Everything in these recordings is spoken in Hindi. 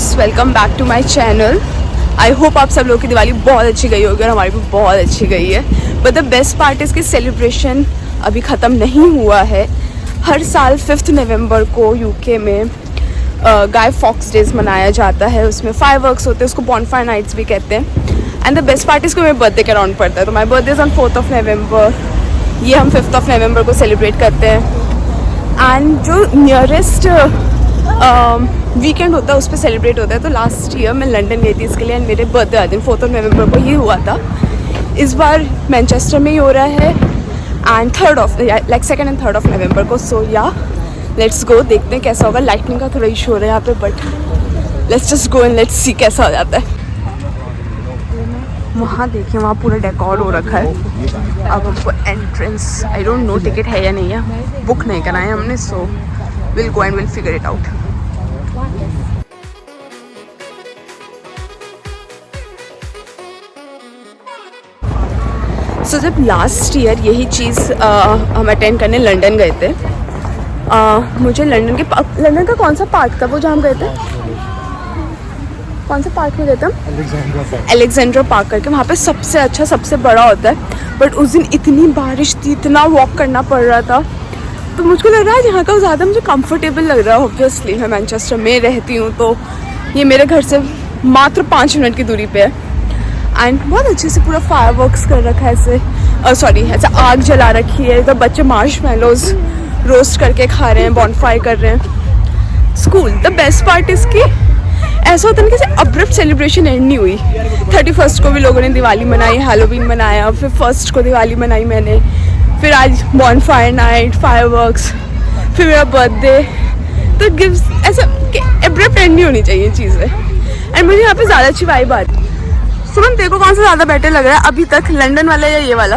Guys, welcome back to my channel. I hope आप सब लोगों की दिवाली बहुत अच्छी गई होगी और हमारी भी बहुत अच्छी गई है। बट द बेस्ट पार्ट इसकी सेलिब्रेशन अभी ख़त्म नहीं हुआ है। हर साल 5 नवंबर को यूके में गाय फॉक्स डेज मनाया जाता है। उसमें फायरवर्क्स होते हैं, उसको बॉनफायर नाइट्स भी कहते हैं। एंड द बेस्ट पार्ट इसको मेरे बर्थडे के अराउंड पड़ता है, तो माई बर्थडे इज़ ऑन 4 नवंबर। ये हम 5 नवंबर को सेलिब्रेट करते हैं। एंड जो नियरेस्ट वीकेंड होता है उस पर सेलिब्रेट होता है। तो लास्ट ईयर मैं लंदन गई थी इसके लिए, एंड मेरे बर्थडे आ दिन 4 नवंबर को ही हुआ था। इस बार मैनचेस्टर में ही हो रहा है एंड 2nd एंड 3rd नवंबर को। सो या लेट्स गो, देखते हैं कैसा होगा। लाइटनिंग का थोड़ा इशू हो रहा है यहाँ पे, but let's just go and let's see कैसा हो जाता है। वहाँ देखिए, वहाँ पूरा डेकोर हो रखा है। अब हमको entrance, I don't know ticket है या नहीं है, बुक नहीं कराए हमने। So will go and will figure it out. सो जब लास्ट ईयर यही चीज़ हम अटेंड करने लंदन गए थे, मुझे लंदन का कौन सा पार्क था वो जहाँ हम गए थे? कौन सा पार्क में गए थे हम? अलेक्जेंड्रा पार्क करके। वहाँ पे सबसे अच्छा, सबसे बड़ा होता है। बट उस दिन इतनी बारिश थी, इतना वॉक करना पड़ रहा था, तो मुझको लग रहा है यहाँ का ज़्यादा मुझे कंफर्टेबल लग रहा है। ऑब्वियसली मैं मैनचेस्टर में रहती हूँ, तो ये मेरे घर से मात्र 5 मिनट की दूरी पे है। एंड बहुत अच्छे से पूरा फायरवर्क्स कर रखा है, ऐसे आग जला रखी है। इधर बच्चे मार्शमैलोज रोस्ट करके खा रहे हैं, बॉनफायर कर रहे हैं। स्कूल द बेस्ट पार्ट इसकी ऐसा होता है ना, कि अब्रप्ट सेलिब्रेशन एंड नहीं हुई। 31st को भी लोगों ने दिवाली मनाई, हैलोवीन मनाया, फिर 1st को दिवाली मनाई मैंने, फिर आज बॉनफायर नाइट, फायरवर्क्स, फिर मेरा बर्थडे। तो गिव्स ऐसा अब्रप्ट एंड नहीं होनी चाहिए चीज़ें। एंड मुझे यहाँ पे ज़्यादा अच्छी वाइब आ रही है। सुमन, तेरे को कौन सा ज़्यादा बेटर लग रहा है अभी तक, लंदन वाला या ये वाला?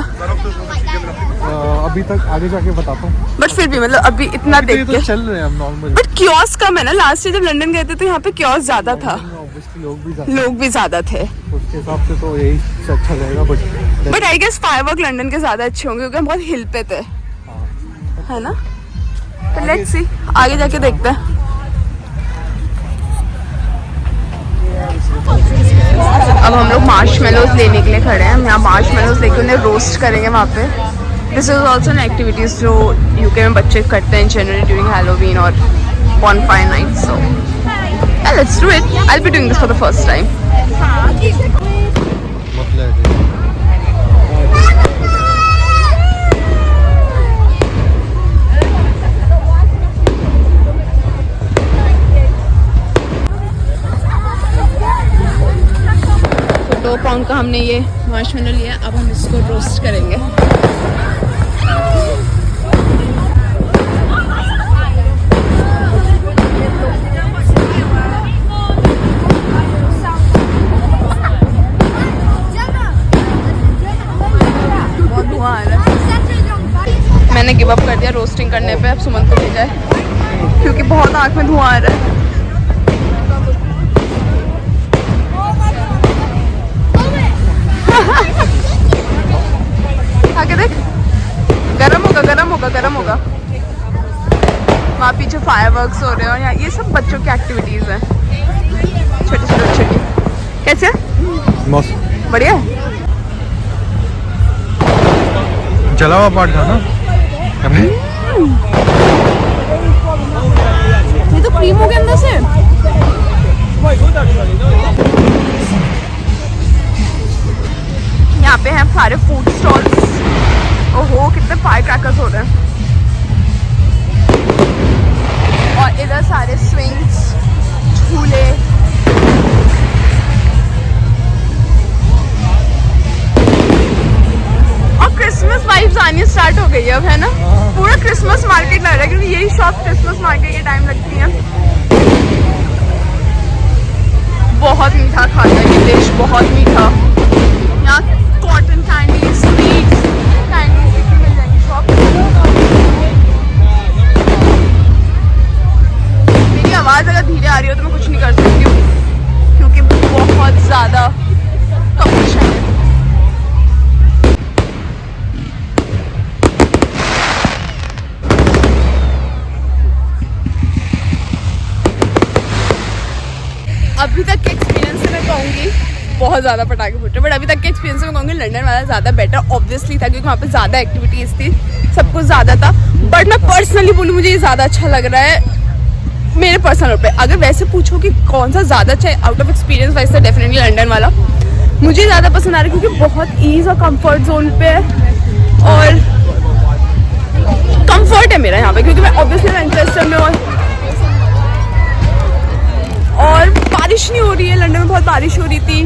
अभी तक आगे जाके बताता हूँ। बट फिर भी मतलब अभी इतना देख के चल रहे हैं हम नॉर्मल। बट क्योस कम है ना। लास्ट ईयर जब लंदन गए थे तो यहाँ पे क्योस ज्यादा था, लोग भी ज्यादा थे। उसके हिसाब से तो यही अच्छा रहेगा। But I guess firework London के ज्यादा अच्छे होंगे क्योंकि हम बहुत हिल पे थे, है ना? तो लेट्स सी, आगे जाके देखते हैं। अब हम लोग मार्शमैलोज लेने के लिए खड़े हैं। हम यहाँ मार्शमैलोज लेके उन्हें रोस्ट करेंगे वहाँ पे। This is also an activities जो यूके में बच्चे करते हैं जनरली ड्यूरिंग हैलोवीन और bonfire night. So let's do it. I will be doing this for the first time. तो 2 पाउंड का हमने ये मार्शमैलो लिया। अब हम इसको रोस्ट करेंगे। बहुत धुआं आ रहा है। मैंने गिव अप कर दिया रोस्टिंग करने पे। अब सुमन को भेजा है क्योंकि बहुत आँख में धुआं आ रहा है। आगे देख, गरम होगा। वहाँ पीछे फायरवर्क्स हो रहे हैं और यहाँ ये सब बच्चों की एक्टिविटीज हैं, छोटी। कैसे बढ़िया जला हुआ पार्ट था ना। ये तो क्रीम हो गया अंदर से। यहाँ पे हैं सारे फूड स्टॉल्स। ओहो, कितने फायर क्रैकर्स हो रहे हैं। और इधर सारे स्विंग्स, झूले। और क्रिसमस वाइब्स आनी स्टार्ट हो गई है अब, है ना? पूरा क्रिसमस मार्केट लग रहा है क्योंकि यही शॉप क्रिसमस मार्केट के टाइम लगती हैं। बहुत मीठा खाना है ये डिश, बहुत मीठा। यहाँ कॉटन कैंडी, स्वीट्स कैंडीज भी मिल जाएंगी शॉप। मेरी आवाज़ अगर धीरे आ रही हो तो मैं कुछ नहीं कर सकती हूँ क्योंकि बहुत ज़्यादा कंपटीशन है। बहुत ज़्यादा पटाखे फूटे, बट अभी तक के एक्सपीरियंस में कहूँगी लंदन वाला ज़्यादा बेटर ऑब्वियसली था, क्योंकि वहाँ पे ज़्यादा एक्टिविटीज़ थी, सब कुछ ज़्यादा था। बट मैं पर्सनली बोलूँ मुझे ये ज़्यादा अच्छा लग रहा है मेरे पर्सनल पे। अगर वैसे पूछो कि कौन सा ज़्यादा अच्छा है आउट ऑफ एक्सपीरियंस वाइज, तो डेफिनेटली लंदन वाला मुझे ज़्यादा पसंद आ रहा है, क्योंकि बहुत ईज और कंफर्ट जोन पे है और कंफर्ट है मेरा यहाँ पे, क्योंकि मैं ऑब्वियसली मैनचेस्टर में और बारिश नहीं हो रही है। लंदन में बहुत बारिश हो रही थी,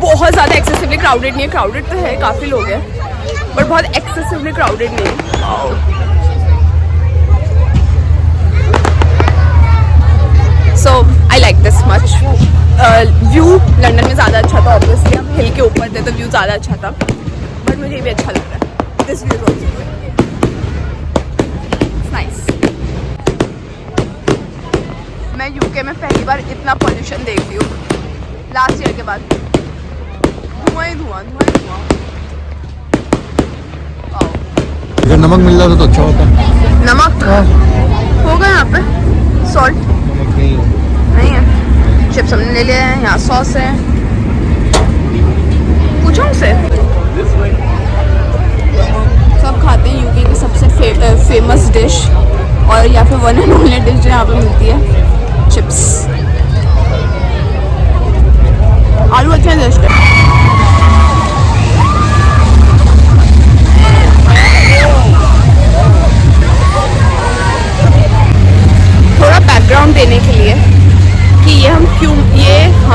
बहुत ज़्यादा एक्सेसिवली क्राउडेड नहीं है, क्राउडेड तो है, काफ़ी लोग हैं, बट बहुत एक्सेसिवली क्राउडेड नहीं है। So I like this much. View London में ज़्यादा अच्छा था, ऑब्वियसली हम हिल के ऊपर थे तो व्यू ज़्यादा अच्छा था, बट मुझे ये भी अच्छा लग रहा है। This view is nice. मैं यूके में पहली बार इतना पॉल्यूशन देख रही हूँ लास्ट ईयर के बाद। धुआं ही धुआं, धुआं ही धुआं। अगर नमक मिल जाता तो अच्छा होता। नमक होगा यहाँ पे, सॉल्ट नमक नहीं है। नहीं है। चिप्स हमने ले लिया है, यहाँ सॉस है, पूछो उनसे। सब खाते हैं यूके की सबसे फेमस डिश, और या फिर वन एंड ओनली डिश जो यहाँ पे मिलती है, चिप्स। आलू अच्छा डिश है। थोड़ा बैकग्राउंड देने के लिए कि ये हम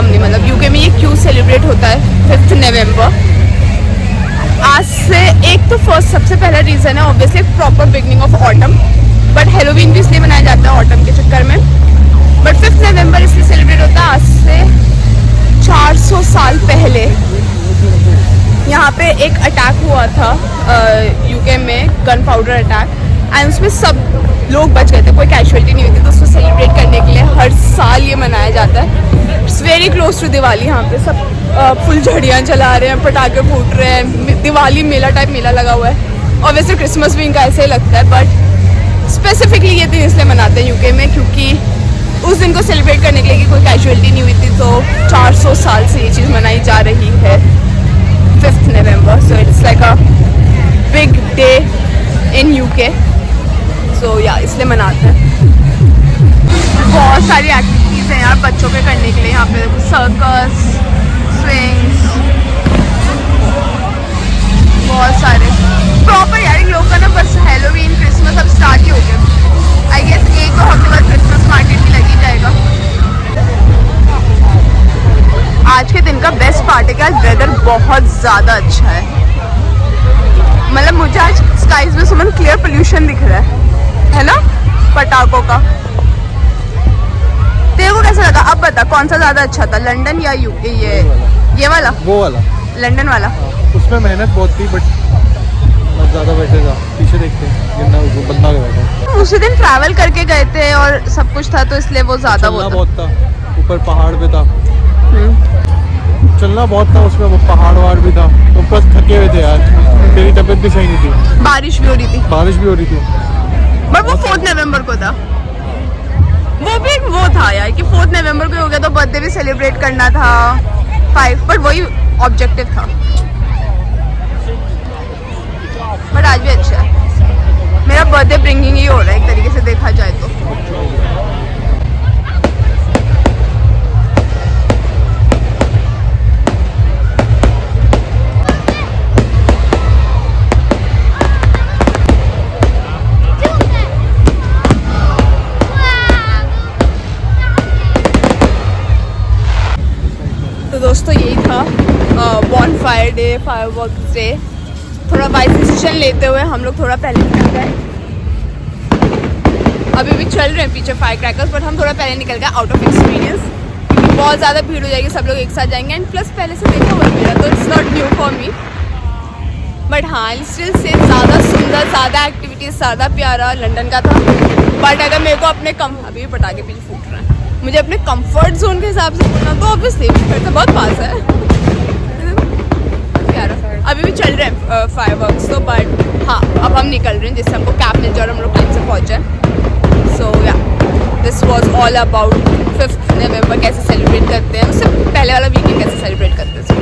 नहीं, मतलब यूके में ये क्यों सेलिब्रेट होता है 5 नवंबर। आज से एक तो फर्स्ट सबसे पहला रीज़न है obviously proper beginning of autumn, but Halloween भी इसलिए मनाया जाता है ऑटम के चक्कर में। बट 5 नवंबर इसलिए सेलिब्रेट होता है आज से 400 साल पहले यहाँ पे एक अटैक हुआ था यूके में, गन पाउडर अटैक, एंड उसमें सब लोग बच गए थे, कोई कैजुअलिटी नहीं हुई थी। तो उसको सेलिब्रेट करने के लिए हर साल ये मनाया जाता है। It's very close to Diwali. यहाँ पे सब फुलझड़ियाँ जला रहे हैं, पटाखे फूट रहे हैं, दिवाली मेला टाइप मेला लगा हुआ है। ऑब्वियसली क्रिसमस भी इनका ऐसे ही लगता है, बट स्पेसिफिकली ये दिन इसलिए मनाते हैं यूके में क्योंकि उस दिन को सेलिब्रेट करने के लिए कि कोई कैजुअलिटी नहीं हुई थी। तो 400 साल से ये चीज़ मनाई जा रही है 5 नवंबर। So it's like a big day in UK. So या इसलिए मनाते हैं। बहुत सारी एक्टिविटीज़ हैं यार बच्चों के करने के लिए। यहाँ पे देखो सर्कस, स्विंग्स, बहुत सारे प्रॉपर यार इन लोगों का ना। बस हेलोवीन, क्रिसमस अब स्टार्ट ही हो गया। आई गेस 1-2 हफ्ते बाद क्रिसमस मार्केट भी लग ही जाएगा। आज के दिन का बेस्ट पार्ट है कि आज वेदर बहुत ज़्यादा अच्छा है। मतलब मुझे आज स्काइज में सुमन क्लियर पोल्यूशन दिख रहा है ना पटाखों का। तेरे को कैसा लगा? अब बता कौन सा ज़्यादा अच्छा था, लंदन या यूके? ये वाला, वो वाला, लंदन वाला। उसमें मेहनत बहुत थी, बट ज़्यादा बैठे था। पीछे देखते हैं बंदा के बैठा। उसी दिन ट्रैवल करके गए थे और सब कुछ था, तो इसलिए वो ज़्यादा बहुत था। ऊपर पहाड़ पे था, चलना बहुत था उसमें, वो पहाड़ वहाड़ भी था, तो बस थके हुए थे यार। तेरी तबीयत भी सही नहीं थी, बारिश भी हो रही थी। बारिश भी हो रही थी, बट वो 4 नवंबर को था। वो भी वो था यार कि 4 नवंबर को हो गया तो बर्थडे भी सेलिब्रेट करना था 5, बट वही ऑब्जेक्टिव था। बट आज भी अच्छा है। मेरा बर्थडे ब्रिंगिंग ही हो रहा है एक तरीके से देखा जाए तो। तो दोस्तों यही था बॉनफायर डे, फायरवर्क्स डे। थोड़ा वाइज डिसीजन लेते हुए हम लोग थोड़ा पहले निकल गए। अभी भी चल रहे हैं पीछे फायर क्रैकर्स, बट हम थोड़ा पहले निकल गए आउट ऑफ एक्सपीरियंस। बहुत ज़्यादा भीड़ हो जाएगी, सब लोग एक साथ जाएंगे, एंड प्लस पहले से देखा हुआ है मेरा, तो it's not new for me. But हाँ स्टिल से ज़्यादा सुंदर, ज़्यादा एक्टिविटीज़, ज़्यादा प्यारा लंदन का था। बट अगर मेरे को अपने अभी भी पटाखे पीछे फूट रहे हैं, मुझे अपने कंफर्ट जोन के हिसाब से बोलना तो ऑब्वियसली फिर तो बहुत पास है प्यारा। अभी भी चल रहे हैं फायरवर्क्स तो, बट हाँ अब हम निकल रहे हैं जिससे हमको कैब मिल जाए और हम लोग टाइम से पहुँच जाए। सो या this was all about 5th नवंबर कैसे सेलिब्रेट करते हैं, उससे पहले वाला वीकेंड कैसे सेलिब्रेट करते हैं.